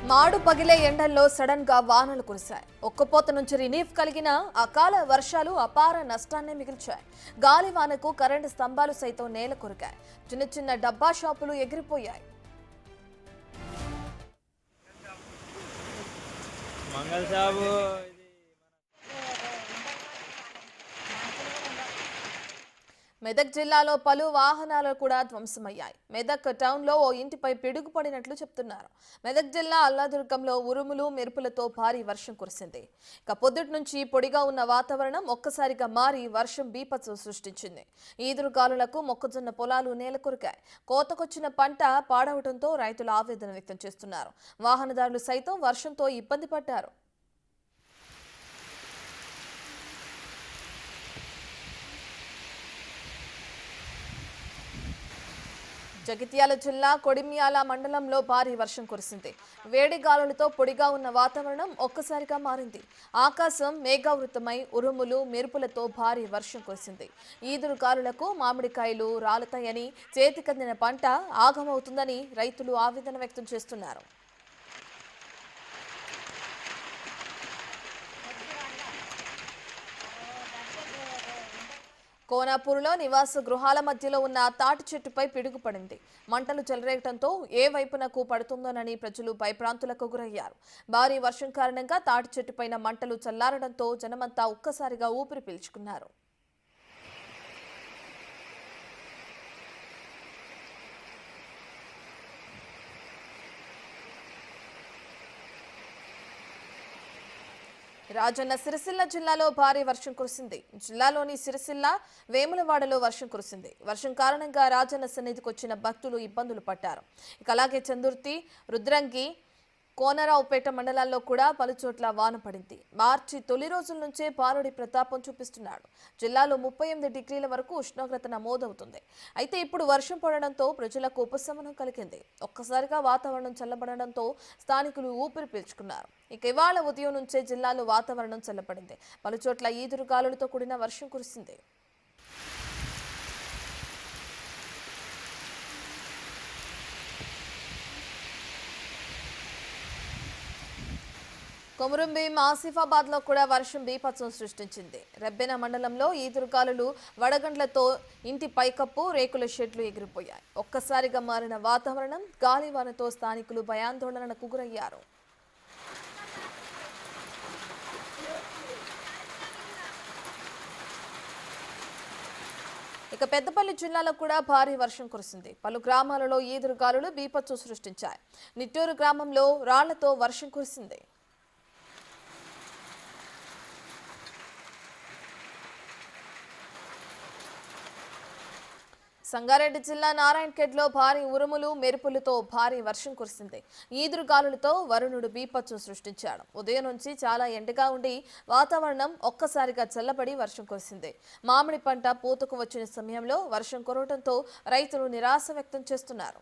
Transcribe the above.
మాడు పగిలే ఎండల్లో సడన్ గా వానలు కురిశాయి. ఒక్కపోత నుంచి రిలీఫ్ కలిగిన అకాల వర్షాలు అపార నష్టాన్ని మిగిల్చాయి. గాలివానకు కరెంటు స్తంభాలు సైతం నేల కొరికాయి. చిన్న చిన్న డబ్బా షాపులు ఎగిరిపోయాయి. మెదక్ జిల్లాలో పలు వాహనాలు కూడా ధ్వంసమయ్యాయి. మెదక్ టౌన్లో ఓ ఇంటిపై పిడుగు పడినట్లు చెప్తున్నారు. మెదక్ జిల్లా అల్లాదుర్గంలో ఉరుములు మెరుపులతో భారీ వర్షం కురిసింది. ఇక పొద్దుటి నుంచి పొడిగా ఉన్న వాతావరణం ఒక్కసారిగా మారి వర్షం బీభత్సం సృష్టించింది. ఈదురుగాలులకు మొక్కజొన్న పొలాలు నేలకొరికాయి. కోతకొచ్చిన పంట పాడవడంతో రైతులు ఆవేదన వ్యక్తం చేస్తున్నారు. వాహనదారులు సైతం వర్షంతో ఇబ్బంది పడ్డారు. జగిత్యాల జిల్లా కొడిమ్యాల మండలంలో భారీ వర్షం కురిసింది. వేడి గాలులతో పొడిగా ఉన్న వాతావరణం ఒక్కసారిగా మారింది. ఆకాశం మేఘావృతమై ఉరుములు మెరుపులతో భారీ వర్షం కురిసింది. ఈదురు గాలులకు మామిడికాయలు రాలుతాయని, చేతికందిన పంట ఆగమవుతుందని రైతులు ఆవేదన వ్యక్తం చేస్తున్నారు. కోనాపూర్లో నివాస గృహాల మధ్యలో ఉన్న తాటి చెట్టుపై పిడుగుపడింది. మంటలు చెలరేగడంతో ఏ వైపునకు పడుతుందోనని ప్రజలు భయభ్రాంతులకు గురయ్యారు. భారీ వర్షం కారణంగా తాటి చెట్టుపైన మంటలు చల్లారడంతో జనమంతా ఒక్కసారిగా ఊపిరి పీల్చుకున్నారు. రాజన్న సిరిసిల్ల జిల్లాలో భారీ వర్షం కురిసింది. జిల్లాలోని సిరిసిల్ల, వేములవాడలో వర్షం కురిసింది. వర్షం కారణంగా రాజన్న సన్నిధికి వచ్చిన భక్తులు ఇబ్బందులు పడ్డారు. ఇక అలాగే చందుర్తి, రుద్రంగి, కోనరావుపేట మండలాల్లో కూడా పలుచోట్ల వాన పడింది. మార్చి తొలి రోజుల నుంచే పారుడి ప్రతాపం చూపిస్తున్నాడు. జిల్లాలో 38 డిగ్రీల వరకు ఉష్ణోగ్రత నమోదవుతుంది. అయితే ఇప్పుడు వర్షం పడడంతో ప్రజలకు ఉపశమనం కలిగింది. ఒక్కసారిగా వాతావరణం చల్లబడడంతో స్థానికులు ఊపిరి పీల్చుకున్నారు. ఇక ఇవాళ ఉదయం నుంచే జిల్లాలో వాతావరణం చల్లబడింది. పలుచోట్ల ఈదురుగాలులతో కూడిన వర్షం కురిసింది. కొమురంభీం, ఆసిఫాబాద్ లో కూడా వర్షం బీభత్సం సృష్టించింది. రెబ్బెన మండలంలో ఈదురుగాలులు, వడగండ్లతో ఇంటి పైకప్పు, రేకుల షెడ్లు ఎగిరిపోయాయి. ఒక్కసారిగా మారిన వాతావరణం, గాలివానతో స్థానికులు భయాందోళనకు గురయ్యారు. ఇక పెద్దపల్లి జిల్లాలో కూడా భారీ వర్షం కురిసింది. పలు గ్రామాలలో ఈదురుగాలులు బీభత్సం సృష్టించాయి. నిట్టూరు గ్రామంలో రాళ్లతో వర్షం కురిసింది. సంగారెడ్డి జిల్లా నారాయణఖేడ్లో భారీ ఉరుములు మెరుపులతో భారీ వర్షం కురిసింది. ఈదురుగాలులతో వరుణుడు బీభత్సం సృష్టించాడు. ఉదయం నుంచి చాలా ఎండగా ఉండి వాతావరణం ఒక్కసారిగా చల్లబడి వర్షం కురిసింది. మామిడి పంట పూతకు వచ్చిన సమయంలో వర్షం కురవడంతో రైతులు నిరాశ వ్యక్తం చేస్తున్నారు.